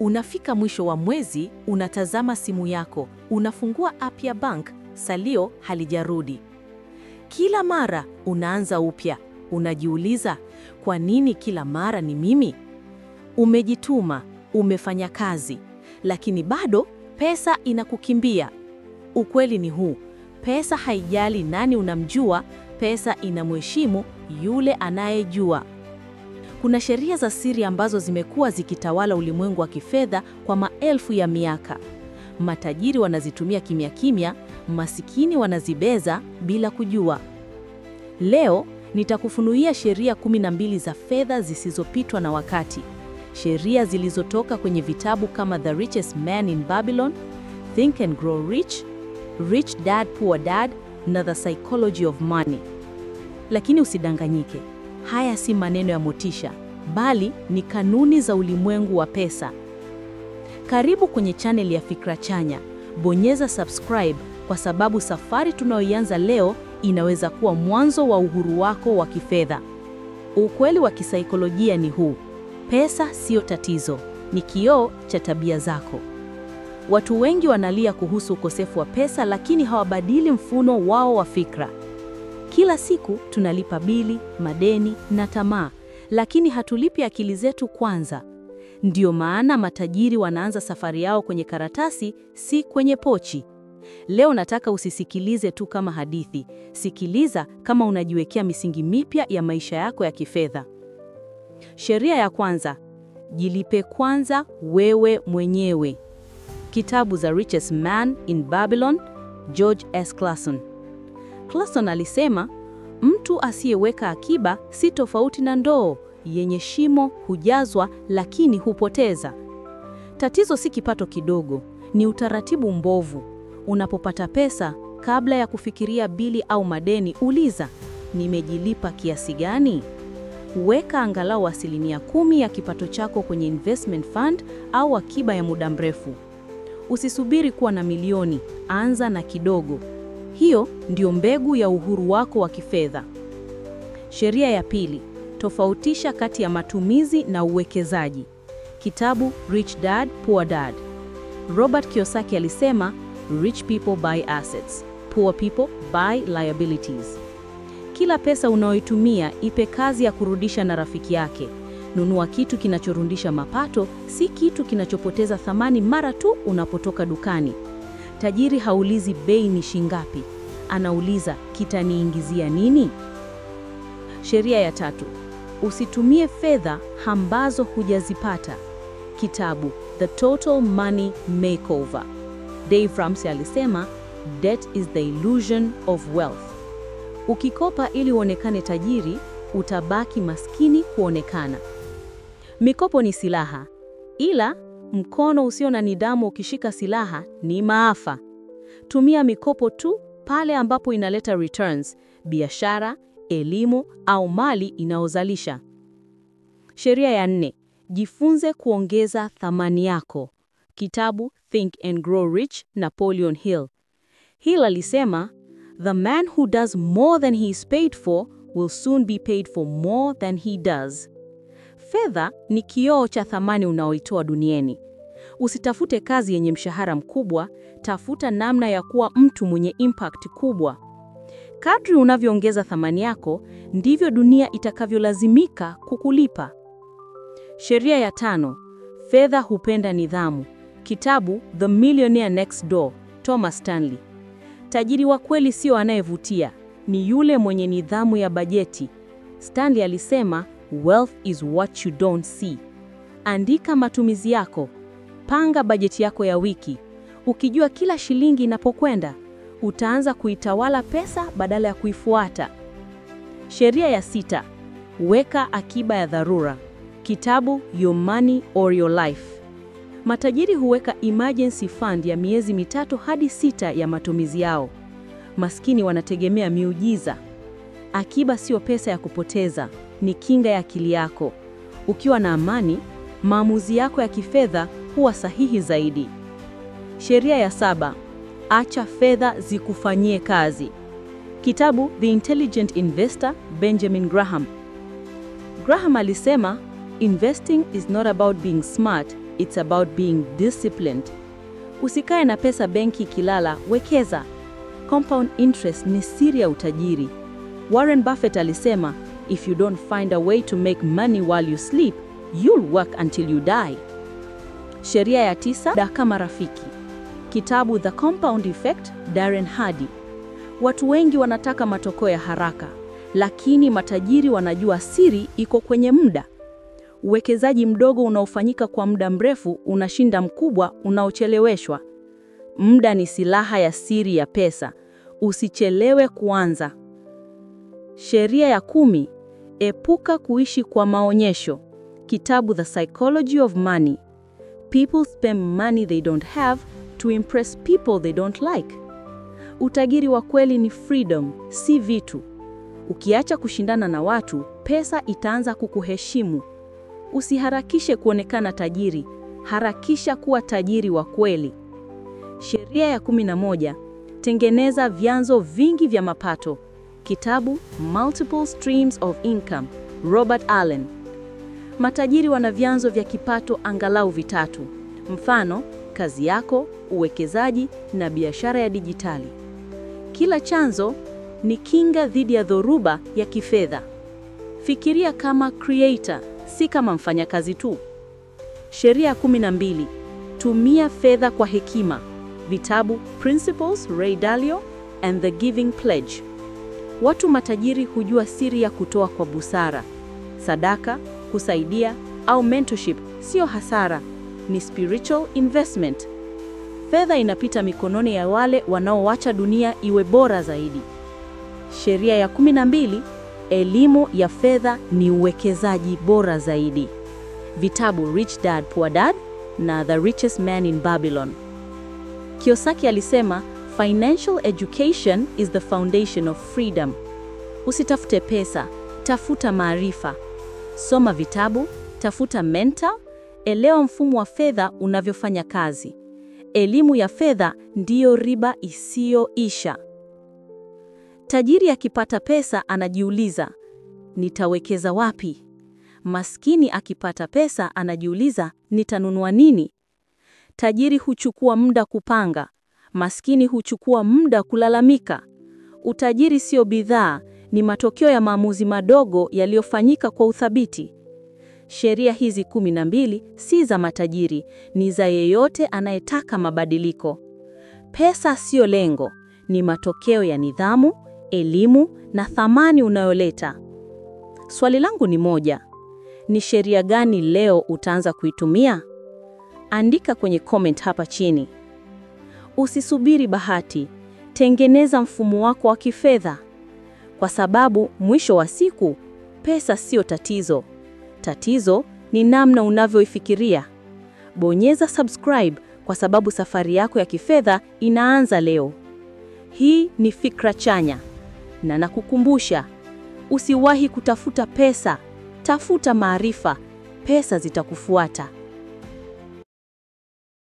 Unafika mwisho wa mwezi, unatazama simu yako, unafungua app ya bank, salio halijarudi. Kila mara unaanza upya, unajiuliza, kwa nini kila mara ni mimi? Umejituma, umefanya kazi, lakini bado pesa inakukimbia. Ukweli ni huu, pesa haijali nani unamjua, pesa inamheshimu yule anayejua. Kuna sheria za siri ambazo zimekuwa zikitawala ulimwengu wa kifedha kwa maelfu ya miaka. Matajiri wanazitumia kimya kimya, masikini wanazibeza bila kujua. Leo nitakufunulia sheria 12 za fedha zisizopitwa na wakati. Sheria zilizotoka kwenye vitabu kama The Richest Man in Babylon, Think and Grow Rich, Rich Dad Poor Dad na The Psychology of Money. Lakini usidanganyike, haya si maneno ya motisha, bali ni kanuni za ulimwengu wa pesa. Karibu kwenye channel ya Fikra Chanya. Bonyeza subscribe kwa sababu safari tunayoianza leo inaweza kuwa mwanzo wa uhuru wako wa kifedha. Ukweli wa kisaikolojia ni huu: pesa sio tatizo, ni kioo cha tabia zako. Watu wengi wanalia kuhusu ukosefu wa pesa, lakini hawabadili mfumo wao wa fikra. Kila siku tunalipa bili, madeni na tamaa, lakini hatulipi akili zetu kwanza. Ndio maana matajiri wanaanza safari yao kwenye karatasi, si kwenye pochi. Leo nataka usisikilize tu kama hadithi, sikiliza kama unajiwekea misingi mipya ya maisha yako ya kifedha. Sheria ya kwanza: jilipe kwanza wewe mwenyewe. Kitabu The Richest Man in Babylon, George S. Clason. Clason alisema, mtu asiyeweka akiba si tofauti na ndoo yenye shimo, hujazwa lakini hupoteza. Tatizo si kipato kidogo, ni utaratibu mbovu. Unapopata pesa, kabla ya kufikiria bili au madeni, uliza, nimejilipa kiasi gani? Weka angalau 10% ya kipato chako kwenye investment fund au akiba ya muda mrefu. Usisubiri kuwa na milioni, anza na kidogo. Hiyo ndio mbegu ya uhuru wako wa kifedha. Sheria ya pili: tofautisha kati ya matumizi na uwekezaji. Kitabu Rich Dad Poor Dad. Robert Kiyosaki alisema, rich people buy assets, poor people buy liabilities. Kila pesa unayoitumia ipe kazi ya kurudisha na rafiki yake. Nunua kitu kinachorudisha mapato, si kitu kinachopoteza thamani mara tu unapotoka dukani. Tajiri haulizi bei ni shingapi, anauliza kitaniingizia nini? Sheria ya tatu: usitumie fedha ambazo hujazipata. Kitabu The Total Money Makeover. Dave Ramsey alisema, debt is the illusion of wealth. Ukikopa ili uonekane tajiri, utabaki maskini kuonekana. Mikopo ni silaha, ila mkono usio na nidhamu ukishika silaha ni maafa. Tumia mikopo tu pale ambapo inaleta returns, biashara, elimu au mali inaozalisha. Sheria ya 4: jifunze kuongeza thamani yako. Kitabu Think and Grow Rich, Napoleon Hill. Hill alisema, the man who does more than he is paid for will soon be paid for more than he does. Fedha ni kioo cha thamani unaoitoa duniani. Usitafute kazi yenye mshahara mkubwa, tafuta namna ya kuwa mtu mwenye impact kubwa. Kadri unavyoongeza thamani yako, ndivyo dunia itakavyolazimika kukulipa. Sheria ya 5: fedha hupenda nidhamu. Kitabu The Millionaire Next Door, Thomas Stanley. Tajiri wa kweli sio anayevutia, ni yule mwenye nidhamu ya bajeti. Stanley alisema, wealth is what you don't see. Andika matumizi yako. Panga bajeti yako ya wiki. Ukijua kila shilingi inapokwenda, utaanza kuitawala pesa badala ya kuifuata. Sheria ya 6: weka akiba ya dharura. Kitabu Your Money or Your Life. Matajiri huweka emergency fund ya miezi 3 hadi 6 ya matumizi yao. Maskini wanategemea miujiza. Akiba sio pesa ya kupoteza, ni kinga ya akili yako. Ukiwa na amani, maamuzi yako ya kifedha huwa sahihi zaidi. Sheria ya 7: acha fedha zikufanyie kazi. Kitabu The Intelligent Investor, Benjamin Graham. Graham alisema, investing is not about being smart, It's about being disciplined. Usikae na pesa benki kilala, wekeza. Compound interest ni siri ya utajiri. Warren Buffett alisema, if you don't find a way to make money while you sleep, you'll work until you die. Sheria ya 9, kama rafiki. Kitabu The Compound Effect, Darren Hardy. Watu wengi wanataka matokeo ya haraka, lakini matajiri wanajua siri iko kwenye muda. Uwekezaji mdogo unaofanyika kwa muda mrefu unashinda mkubwa unaocheleweshwa. Muda ni silaha ya siri ya pesa. Usichelewe kuanza. Sheria ya 10, epuka kuishi kwa maonyesho. Kitabu The Psychology of Money. People spend money they don't have to impress people they don't like. Utajiri wa kweli ni freedom, si vitu. Ukiacha kushindana na watu, pesa itaanza kukuheshimu. Usiharakishe kuonekana tajiri, harakisha kuwa tajiri wa kweli. Sheria ya 11, tengeneza vyanzo vingi vya mapato. Kitabu Multiple Streams of Income, Robert Allen. Matajiri wana vyanzo vya kipato angalau vitatu. Mfano, kazi yako, uwekezaji na biashara ya dijitali. Kila chanzo ni kinga dhidi ya dhoruba ya kifedha. Fikiria kama creator, si kama mfanyakazi tu. Sheria ya 12, tumia fedha kwa hekima. Vitabu Principles, Ray Dalio and The Giving Pledge. Watu matajiri hujua siri ya kutoa kwa busara. Sadaka, kusaidia au mentorship sio hasara, ni spiritual investment. Fedha inapita mikononi ya wale wanaoacha dunia iwe bora zaidi. Sheria ya 12, elimu ya fedha ni uwekezaji bora zaidi. Vitabu Rich Dad Poor Dad na The Richest Man in Babylon. Kiyosaki alisema, financial education is the foundation of freedom. Usitafute pesa, tafuta maarifa. Soma vitabu, tafuta mentor, elewa mfumo wa fedha unavyofanya kazi. Elimu ya fedha ndiyo riba isiyoisha. Tajiri akipata pesa anajiuliza, nitawekeza wapi? Maskini akipata pesa anajiuliza, nitanunua nini? Tajiri huchukua muda kupanga, maskini huchukua muda kulalamika. Utajiri sio bidhaa, ni matokeo ya maamuzi madogo yaliyofanyika kwa uthabiti. Sheria hizi 12 si za matajiri, ni za yeyote anayetaka mabadiliko. Pesa sio lengo, ni matokeo ya nidhamu, elimu na thamani unayoleta. Swali langu ni moja. Ni sheria gani leo utaanza kuitumia? Andika kwenye comment hapa chini. Usisubiri bahati, tengeneza mfumo wako wa kifedha. Kwa sababu mwisho wa siku, pesa sio tatizo. Tatizo ni namna unavyoifikiria. Bonyeza subscribe kwa sababu safari yako ya kifedha inaanza leo. Hii ni Fikra Chanya. Na nakukumbusha, usiwahi kutafuta pesa, tafuta maarifa, pesa zitakufuata.